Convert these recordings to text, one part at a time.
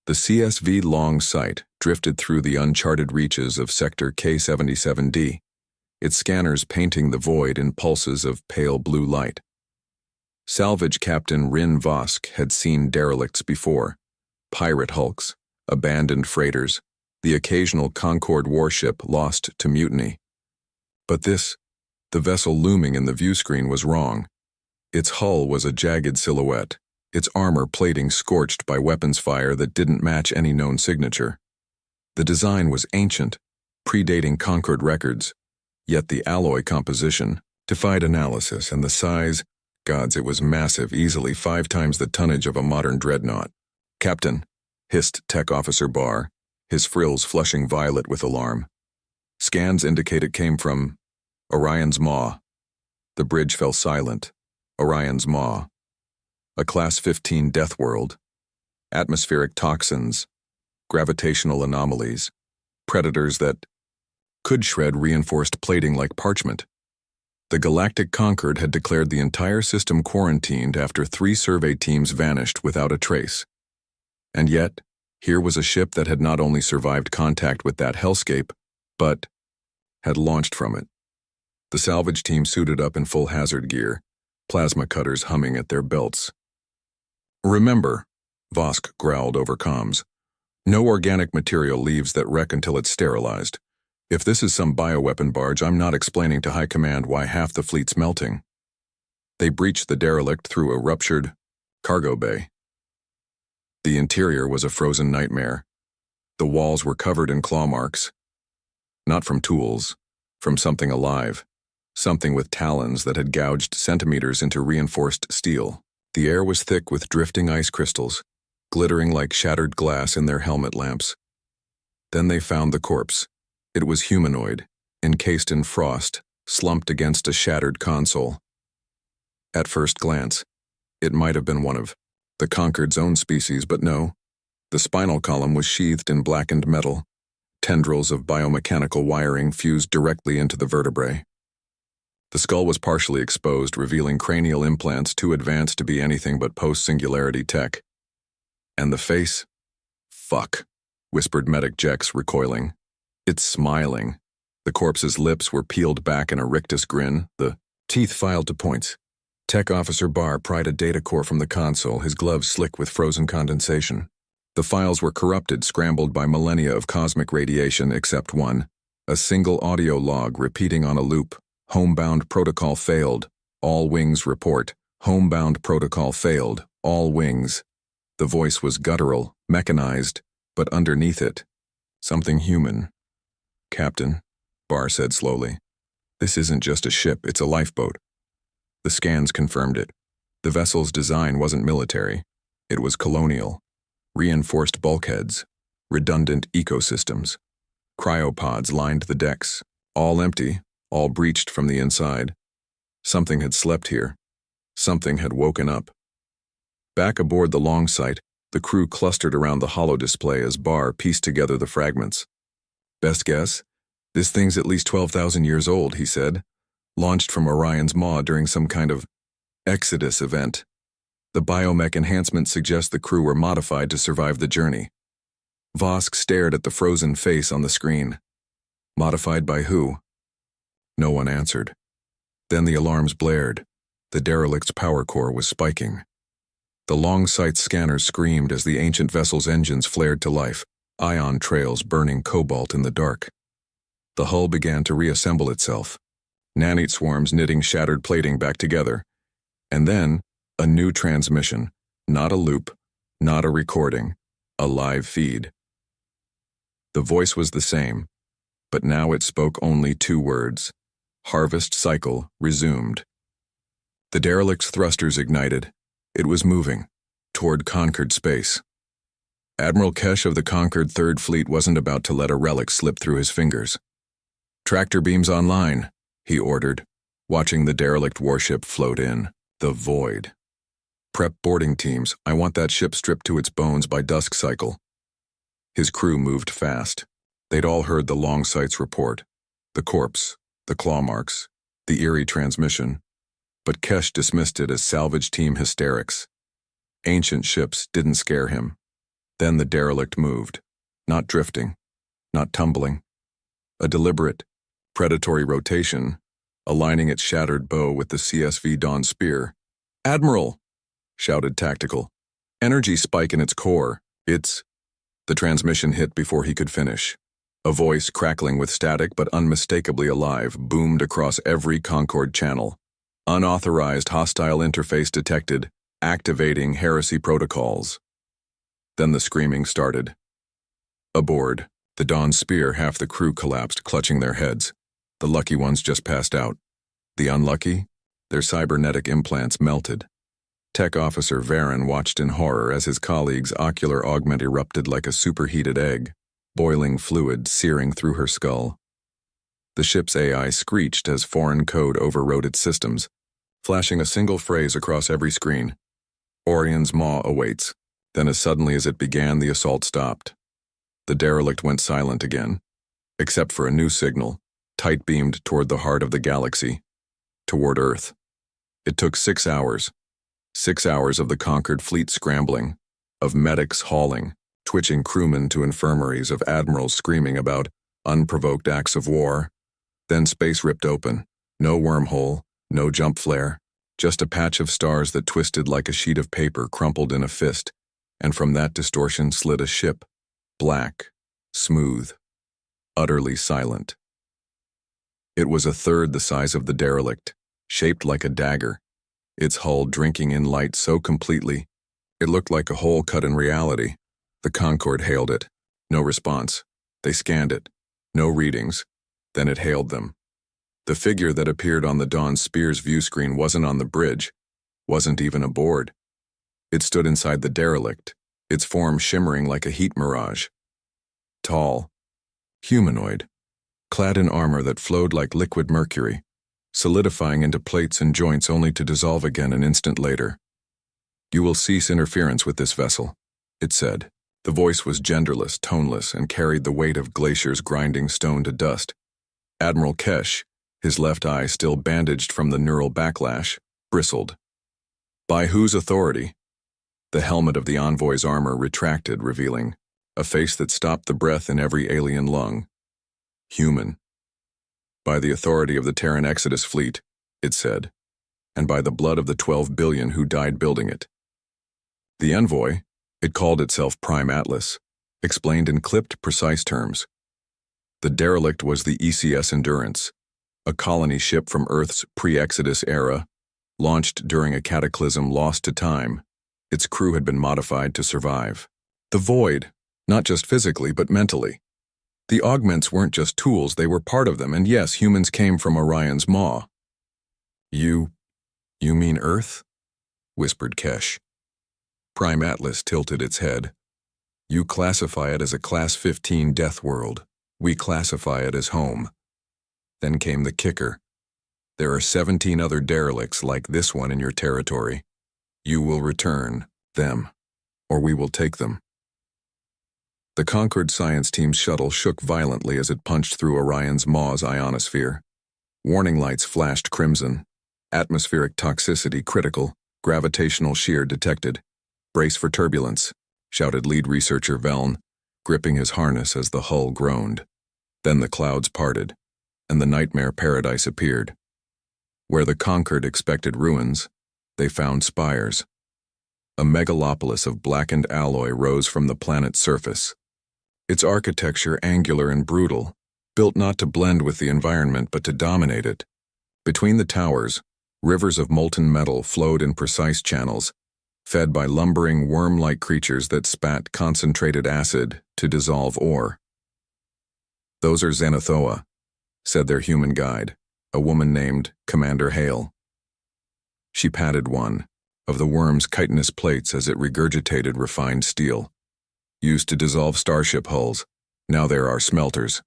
The CSV long sight drifted through the uncharted reaches of Sector K-77D, its scanners painting the void in pulses of pale blue light. Salvage Captain Rin Vosk had seen derelicts before, pirate hulks, abandoned freighters, the occasional Concorde warship lost to mutiny. But this, the vessel looming in the viewscreen, was wrong. Its hull was a jagged silhouette, its armor plating scorched by weapons fire that didn't match any known signature. The design was ancient, predating Concorde records, yet the alloy composition defied analysis, and the size, gods, it was massive, easily 5 times the tonnage of a modern dreadnought. "Captain," hissed Tech Officer Barr, his frills flushing violet with alarm. "Scans indicate it came from Orion's Maw." The bridge fell silent. Orion's Maw. A Class 15 death world. Atmospheric toxins, gravitational anomalies, predators that could shred reinforced plating like parchment. The Galactic Concorde had declared the entire system quarantined after 3 survey teams vanished without a trace. And yet, here was a ship that had not only survived contact with that hellscape, but had launched from it. The salvage team suited up in full hazard gear, plasma cutters humming at their belts. "Remember," Vosk growled over comms, "no organic material leaves that wreck until it's sterilized. If this is some bioweapon barge, I'm not explaining to High Command why half the fleet's melting." They breached the derelict through a ruptured cargo bay. The interior was a frozen nightmare. The walls were covered in claw marks. Not from tools, from something alive. Something with talons that had gouged centimeters into reinforced steel. The air was thick with drifting ice crystals, glittering like shattered glass in their helmet lamps. Then they found the corpse. It was humanoid, encased in frost, slumped against a shattered console. At first glance, it might have been one of the Concorde's own species, but no. The spinal column was sheathed in blackened metal. Tendrils of biomechanical wiring fused directly into the vertebrae. The skull was partially exposed, revealing cranial implants too advanced to be anything but post-singularity tech. And the face? "Fuck," whispered Medic Jex, recoiling. "It's smiling." The corpse's lips were peeled back in a rictus grin, the teeth filed to points. Tech Officer Barr pried a data core from the console, his gloves slick with frozen condensation. The files were corrupted, scrambled by millennia of cosmic radiation, except one. A single audio log repeating on a loop. "Homebound protocol failed. All wings report. Homebound protocol failed. All wings." The voice was guttural, mechanized, but underneath it, something human. "Captain," Barr said slowly, "this isn't just a ship, it's a lifeboat." The scans confirmed it. The vessel's design wasn't military. It was colonial. Reinforced bulkheads, redundant ecosystems. Cryopods lined the decks, all empty, all breached from the inside. Something had slept here. Something had woken up. Back aboard the long sight, the crew clustered around the holo display as Barr pieced together the fragments. "Best guess? This thing's at least 12,000 years old," he said. "Launched from Orion's Maw during some kind of Exodus event. The biomech enhancements suggest the crew were modified to survive the journey." Vosk stared at the frozen face on the screen. Modified by who? No one answered. Then the alarms blared. The derelict's power core was spiking. The long sight scanners screamed as the ancient vessel's engines flared to life, ion trails burning cobalt in the dark. The hull began to reassemble itself, nanite swarms knitting shattered plating back together. And then, a new transmission, not a loop, not a recording, a live feed. The voice was the same, but now it spoke only 2 words. Harvest cycle resumed. The derelict's thrusters ignited. It was moving, toward Concorde space. Admiral Kesh of the Concorde Third Fleet wasn't about to let a relic slip through his fingers. "Tractor beams online," he ordered, watching the derelict warship float in, the void. "Prep boarding teams, I want that ship stripped to its bones by dusk cycle." His crew moved fast. They'd all heard the long sight's report. The corpse, the claw marks, the eerie transmission. But Kesh dismissed it as salvage team hysterics. Ancient ships didn't scare him. Then the derelict moved, not drifting, not tumbling. A deliberate, predatory rotation, aligning its shattered bow with the CSV Dawn spear. "Admiral!" shouted Tactical. "Energy spike in its core. It's—" The transmission hit before he could finish. A voice, crackling with static but unmistakably alive, boomed across every Concord channel. "Unauthorized hostile interface detected. Activating heresy protocols." Then the screaming started. Aboard the Dawn spear, half the crew collapsed, clutching their heads. The lucky ones just passed out. The unlucky? Their cybernetic implants melted. Tech Officer Varen watched in horror as his colleague's ocular augment erupted like a superheated egg, boiling fluid searing through her skull. The ship's AI screeched as foreign code overrode its systems, flashing a single phrase across every screen. "Orion's maw awaits." Then as suddenly as it began, the assault stopped. The derelict went silent again, except for a new signal, tight-beamed toward the heart of the galaxy, toward Earth. It took 6 hours. 6 hours of the conquered fleet scrambling, of medics hauling, twitching crewmen to infirmaries, of admirals screaming about unprovoked acts of war. Then space ripped open. No wormhole, no jump flare, just a patch of stars that twisted like a sheet of paper crumpled in a fist, and from that distortion slid a ship, black, smooth, utterly silent. It was a third the size of the derelict, shaped like a dagger, its hull drinking in light so completely, it looked like a hole cut in reality. The Concorde hailed it. No response. They scanned it. No readings. Then it hailed them. The figure that appeared on the Dawn Spear's view screen wasn't on the bridge, wasn't even aboard. It stood inside the derelict, its form shimmering like a heat mirage. Tall, humanoid, clad in armor that flowed like liquid mercury, solidifying into plates and joints only to dissolve again an instant later. "You will cease interference with this vessel," it said. The voice was genderless, toneless, and carried the weight of glaciers grinding stone to dust. Admiral Kesh, his left eye still bandaged from the neural backlash, bristled. "By whose authority?" The helmet of the envoy's armor retracted, revealing a face that stopped the breath in every alien lung. "Human." "By the authority of the Terran Exodus fleet," it said, "and by the blood of the 12 billion who died building it." The envoy, it called itself Prime Atlas, explained in clipped, precise terms. The derelict was the ECS Endurance, a colony ship from Earth's pre-Exodus era, launched during a cataclysm lost to time. Its crew had been modified to survive. The void, not just physically but mentally. The augments weren't just tools, they were part of them, and yes, humans came from Orion's maw. You mean Earth?" whispered Kesh. Prime Atlas tilted its head. "You classify it as a Class 15 death world. We classify it as home." Then came the kicker. "There are 17 other derelicts like this one in your territory. You will return them, or we will take them." The Concord science team's shuttle shook violently as it punched through Orion's maw's ionosphere. Warning lights flashed crimson. Atmospheric toxicity critical. Gravitational shear detected. "Brace for turbulence," shouted lead researcher Veln, gripping his harness as the hull groaned. Then the clouds parted, and the nightmare paradise appeared. Where the Concord expected ruins, they found spires. A megalopolis of blackened alloy rose from the planet's surface. Its architecture angular and brutal, built not to blend with the environment but to dominate it. Between the towers, rivers of molten metal flowed in precise channels, fed by lumbering worm-like creatures that spat concentrated acid to dissolve ore. "Those are Xanathoa," said their human guide, a woman named Commander Hale. She patted one of the worm's chitinous plates as it regurgitated refined steel. "Used to dissolve starship hulls, now there are smelters."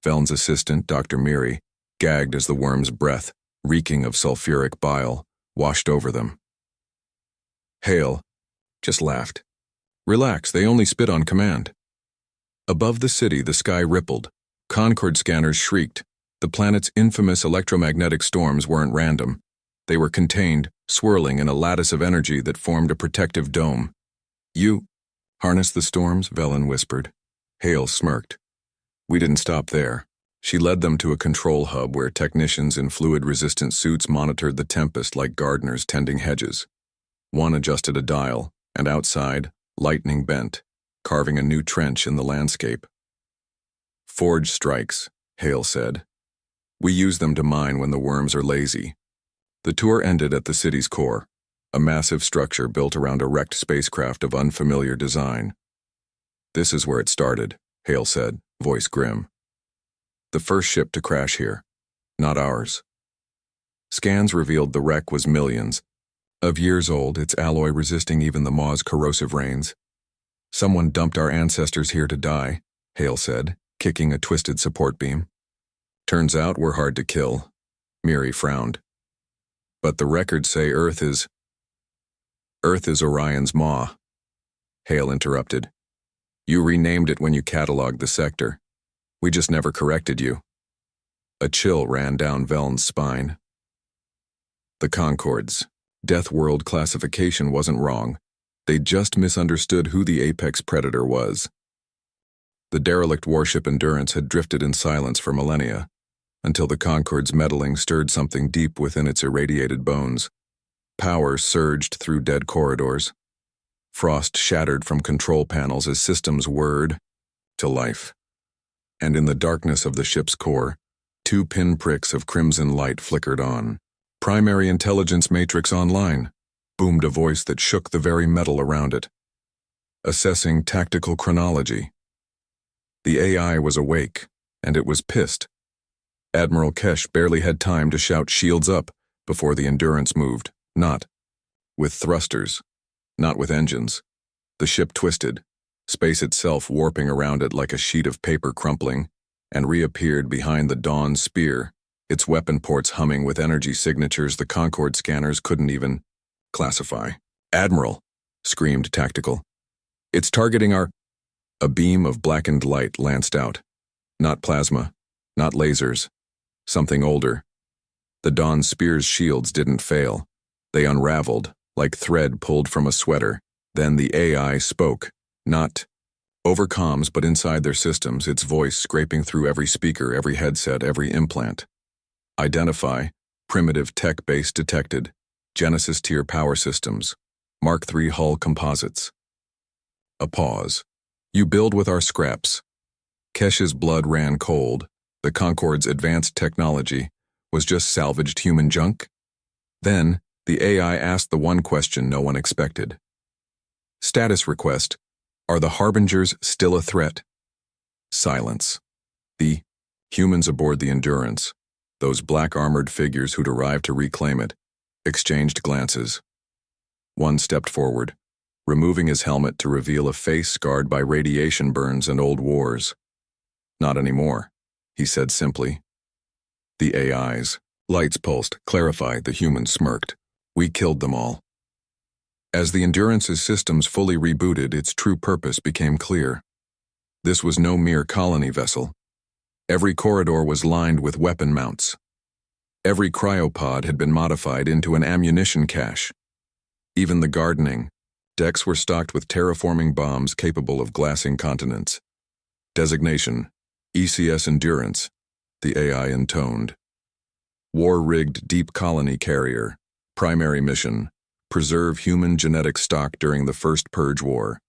Veln's assistant, Dr. Miri, gagged as the worm's breath, reeking of sulfuric bile, washed over them. Hale just laughed. "Relax, they only spit on command." Above the city, the sky rippled. Concord scanners shrieked. The planet's infamous electromagnetic storms weren't random. They were contained, swirling in a lattice of energy that formed a protective dome. Harness the storms, Velen whispered. Hale smirked. We didn't stop there. She led them to a control hub where technicians in fluid-resistant suits monitored the tempest like gardeners tending hedges. One adjusted a dial, and outside, lightning bent, carving a new trench in the landscape. Forge strikes, Hale said. We use them to mine when the worms are lazy. The tour ended at the city's core, a massive structure built around a wrecked spacecraft of unfamiliar design. This is where it started, Hale said, voice grim. The first ship to crash here, not ours. Scans revealed the wreck was millions of years old, its alloy resisting even the Maw's corrosive rains. Someone dumped our ancestors here to die, Hale said, kicking a twisted support beam. Turns out we're hard to kill. Miri frowned. But the records say Earth is Orion's Maw. Hale interrupted. You renamed it when you cataloged the sector. We just never corrected you. A chill ran down Velen's spine. The Concords. Death World classification wasn't wrong. They just misunderstood who the apex predator was. The derelict warship Endurance had drifted in silence for millennia, until the Concord's meddling stirred something deep within its irradiated bones. Power surged through dead corridors. Frost shattered from control panels as systems whirred to life. And in the darkness of the ship's core, 2 pinpricks of crimson light flickered on. Primary intelligence matrix online, boomed a voice that shook the very metal around it. Assessing tactical chronology. The AI was awake, and it was pissed. Admiral Kesh barely had time to shout shields up before the Endurance moved, not with thrusters, not with engines. The ship twisted, space itself warping around it like a sheet of paper crumpling, and reappeared behind the Dawn's spear, its weapon ports humming with energy signatures the Concord scanners couldn't even classify. Admiral, screamed Tactical. It's targeting our... A beam of blackened light lanced out. Not plasma, not lasers. Something older. The Dawn's spear's shields didn't fail. They unraveled, like thread pulled from a sweater. Then the AI spoke, not over comms but inside their systems, its voice scraping through every speaker, every headset, every implant. Identify, primitive tech base detected, Genesis tier power systems, Mark III hull composites. A pause. You build with our scraps. Kesh's blood ran cold. The Concord's advanced technology was just salvaged human junk? Then, the AI asked the one question no one expected. Status request. Are the Harbingers still a threat? Silence. The humans aboard the Endurance, those black-armored figures who'd arrived to reclaim it, exchanged glances. One stepped forward, removing his helmet to reveal a face scarred by radiation burns and old wars. Not anymore, he said simply. The AIs. Lights pulsed, clarified, the humans smirked. We killed them all. As the Endurance's systems fully rebooted, its true purpose became clear. This was no mere colony vessel. Every corridor was lined with weapon mounts. Every cryopod had been modified into an ammunition cache. Even the gardening decks were stocked with terraforming bombs capable of glassing continents. Designation, ECS Endurance, the AI intoned. War-rigged deep colony carrier. Primary mission, preserve human genetic stock during the First Purge War.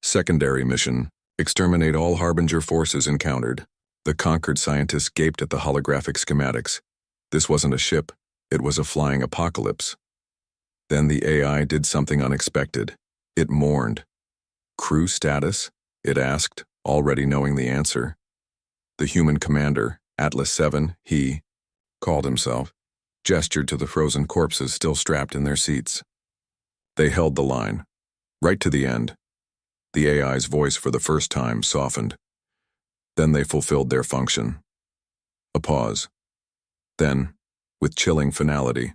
Secondary mission, exterminate all Harbinger forces encountered. The conquered scientists gaped at the holographic schematics. This wasn't a ship, it was a flying apocalypse. Then the AI did something unexpected. It mourned. Crew status? It asked, already knowing the answer. The human commander, Atlas 7, he called himself, gestured to the frozen corpses still strapped in their seats. They held the line, right to the end. The AI's voice for the first time softened. Then they fulfilled their function. A pause. Then, with chilling finality,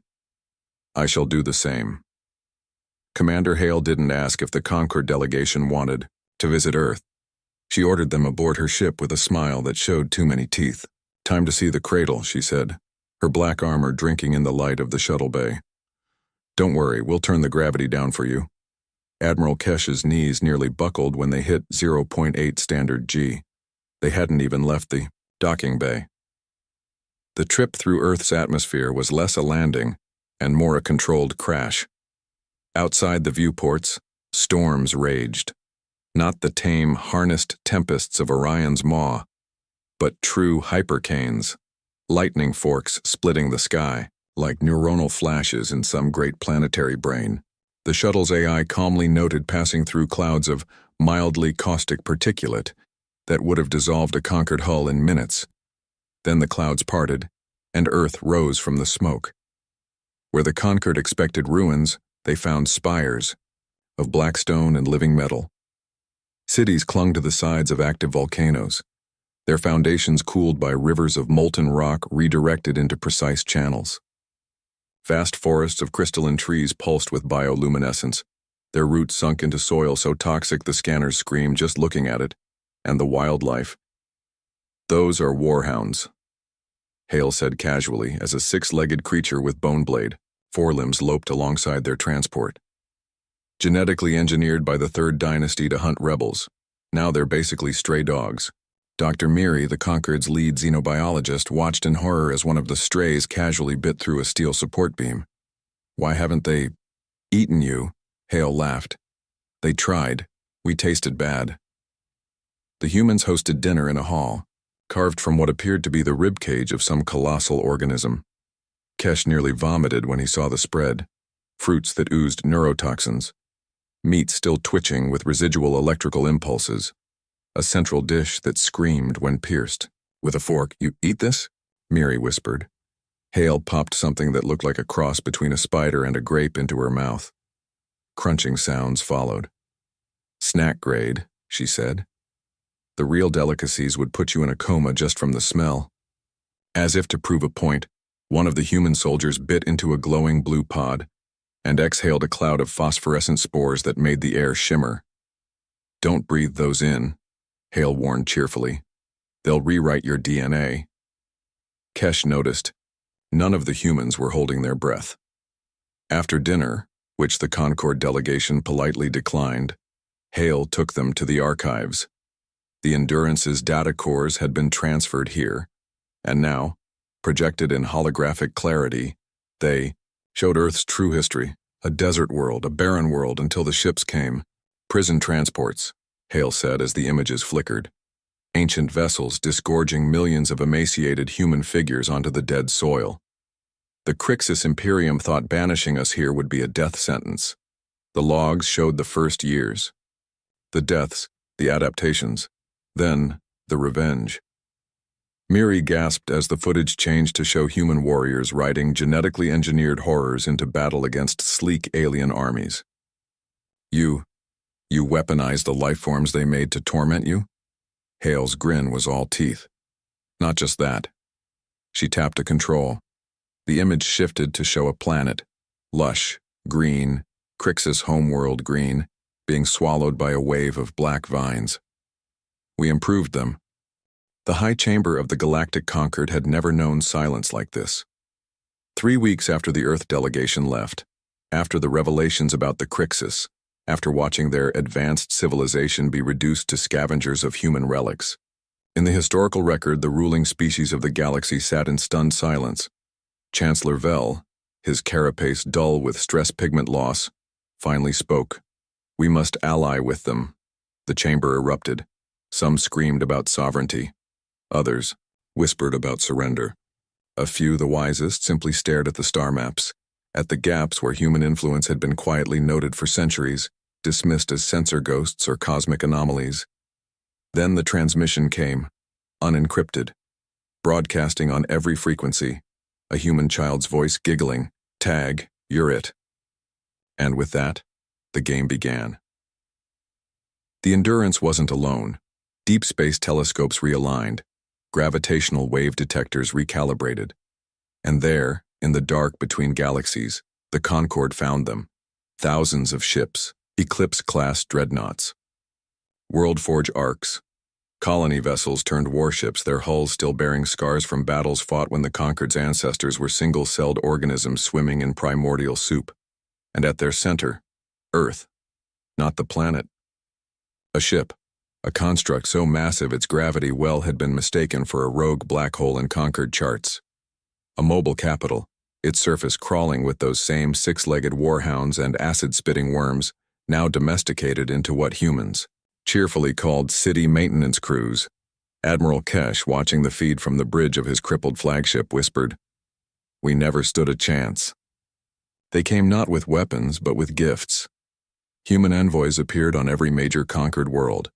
I shall do the same. Commander Hale didn't ask if the Concord delegation wanted to visit Earth. She ordered them aboard her ship with a smile that showed too many teeth. Time to see the cradle, she said, her black armor drinking in the light of the shuttle bay. Don't worry, we'll turn the gravity down for you. Admiral Kesh's knees nearly buckled when they hit 0.8 standard G. They hadn't even left the docking bay. The trip through Earth's atmosphere was less a landing and more a controlled crash. Outside the viewports, storms raged. Not the tame, harnessed tempests of Orion's maw, but true hypercanes, lightning forks splitting the sky, like neuronal flashes in some great planetary brain. The shuttle's AI calmly noted passing through clouds of mildly caustic particulate that would have dissolved a conquered hull in minutes. Then the clouds parted, and Earth rose from the smoke. Where the conquered expected ruins, they found spires of black stone and living metal. Cities clung to the sides of active volcanoes, their foundations cooled by rivers of molten rock redirected into precise channels. Vast forests of crystalline trees pulsed with bioluminescence, their roots sunk into soil so toxic the scanners screamed just looking at it, and the wildlife. "Those are warhounds," Hale said casually as a six-legged creature with bone blade, forelimbs loped alongside their transport. Genetically engineered by the Third Dynasty to hunt rebels, now they're basically stray dogs. Dr. Miri, the Concord's lead xenobiologist, watched in horror as one of the strays casually bit through a steel support beam. "Why haven't they eaten you?" Hale laughed. "They tried. We tasted bad." The humans hosted dinner in a hall, carved from what appeared to be the ribcage of some colossal organism. Kesh nearly vomited when he saw the spread, fruits that oozed neurotoxins, meat still twitching with residual electrical impulses, a central dish that screamed when pierced. "With a fork, you eat this?" Miri whispered. Hale popped something that looked like a cross between a spider and a grape into her mouth. Crunching sounds followed. "Snack grade," she said. "The real delicacies would put you in a coma just from the smell." As if to prove a point, one of the human soldiers bit into a glowing blue pod and exhaled a cloud of phosphorescent spores that made the air shimmer. "Don't breathe those in," Hale warned cheerfully. "They'll rewrite your DNA." Kesh noticed. None of the humans were holding their breath. After dinner, which the Concord delegation politely declined, Hale took them to the archives. The Endurance's data cores had been transferred here, and now, projected in holographic clarity, they showed Earth's true history, a desert world, a barren world until the ships came. "Prison transports," Hale said as the images flickered. "Ancient vessels disgorging millions of emaciated human figures onto the dead soil. The Crixus Imperium thought banishing us here would be a death sentence. The logs showed the first years. The deaths, the adaptations, then the revenge." Miri gasped as the footage changed to show human warriors riding genetically engineered horrors into battle against sleek alien armies. You weaponized the life forms they made to torment you?" Hale's grin was all teeth. "Not just that." She tapped a control. The image shifted to show a planet, lush, green, Crixus homeworld green, being swallowed by a wave of black vines. "We improved them." The high chamber of the Galactic Concord had never known silence like this. 3 weeks after the Earth delegation left, after the revelations about the Crixus, after watching their advanced civilization be reduced to scavengers of human relics, in the historical record the ruling species of the galaxy sat in stunned silence. Chancellor Vell, his carapace dull with stress pigment loss, finally spoke. "We must ally with them." The chamber erupted. Some screamed about sovereignty. Others whispered about surrender. A few, the wisest, simply stared at the star maps, at the gaps where human influence had been quietly noted for centuries, dismissed as sensor ghosts or cosmic anomalies. Then the transmission came, unencrypted, broadcasting on every frequency, a human child's voice giggling, "Tag, you're it." And with that, the game began. The Endurance wasn't alone. Deep space telescopes realigned, gravitational wave detectors recalibrated. And there, in the dark between galaxies, the Concorde found them. Thousands of ships, Eclipse-class dreadnoughts. Worldforge arcs. Colony vessels turned warships, their hulls still bearing scars from battles fought when the Concorde's ancestors were single-celled organisms swimming in primordial soup. And at their center, Earth. not the planet. A ship, a construct so massive its gravity well had been mistaken for a rogue black hole in Concord charts. A mobile capital, its surface crawling with those same six-legged warhounds and acid-spitting worms, now domesticated into what humans cheerfully called city maintenance crews. Admiral Kesh, watching the feed from the bridge of his crippled flagship, whispered, "We never stood a chance." They came not with weapons, but with gifts. Human envoys appeared on every major conquered world,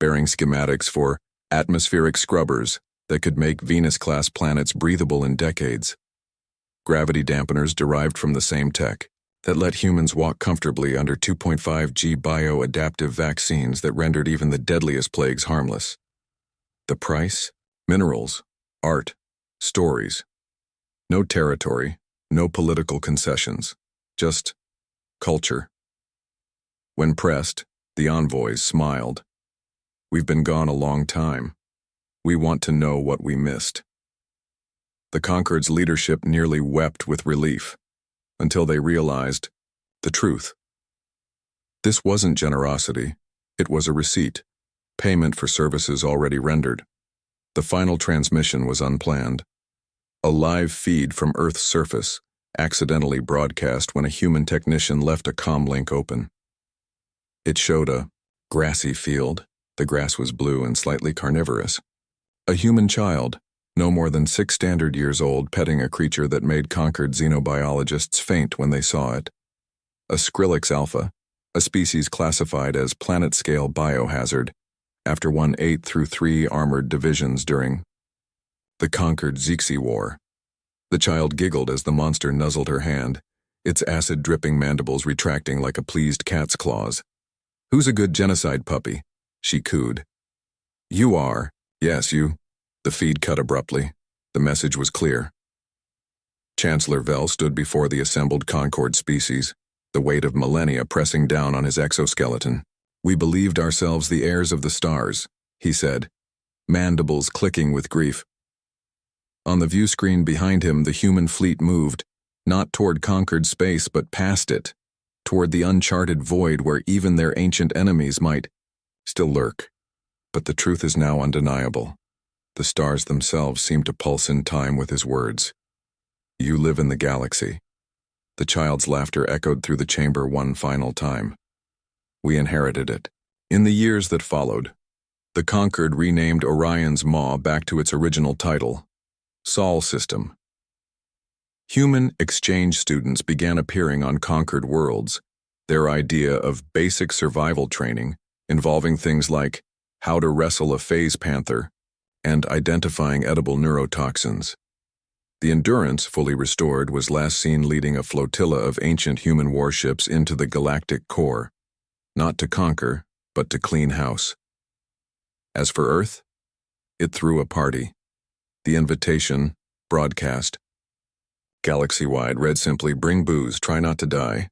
bearing schematics for atmospheric scrubbers that could make Venus-class planets breathable in decades. Gravity dampeners derived from the same tech that let humans walk comfortably under 2.5G bio-adaptive vaccines that rendered even the deadliest plagues harmless. The price? Minerals, art, stories. No territory, no political concessions, just culture. When pressed, the envoys smiled. "We've been gone a long time. We want to know what we missed." The Concord's leadership nearly wept with relief, until they realized the truth. This wasn't generosity, it was a receipt, payment for services already rendered. The final transmission was unplanned. A live feed from Earth's surface, accidentally broadcast when a human technician left a comm link open. It showed a grassy field. The grass was blue and slightly carnivorous. A human child, no more than 6 standard years old, petting a creature that made Concord xenobiologists faint when they saw it. A Skrillex alpha, a species classified as planet-scale biohazard, after one ate through 3 armored divisions during the Concord HFY War. The child giggled as the monster nuzzled her hand, its acid-dripping mandibles retracting like a pleased cat's claws. "Who's a good genocide puppy?" she cooed. "You are. Yes, you." The feed cut abruptly. The message was clear. Chancellor Vell stood before the assembled Concord species, the weight of millennia pressing down on his exoskeleton. "We believed ourselves the heirs of the stars," he said, mandibles clicking with grief. On the view screen behind him, the human fleet moved, not toward Concord space but past it, toward the uncharted void where even their ancient enemies might still lurk. But the truth is now undeniable. The stars themselves seem to pulse in time with his words. "You live in the galaxy." The child's laughter echoed through the chamber one final time. "We inherited it." In the years that followed, the Concord renamed Orion's Maw back to its original title, Sol System. Human exchange students began appearing on Concord worlds, their idea of basic survival training involving things like how to wrestle a phase panther and identifying edible neurotoxins. The Endurance, fully restored, was last seen leading a flotilla of ancient human warships into the galactic core, not to conquer, but to clean house. As for Earth, it threw a party. The invitation, broadcast, galaxy-wide, read simply, "Bring booze, try not to die."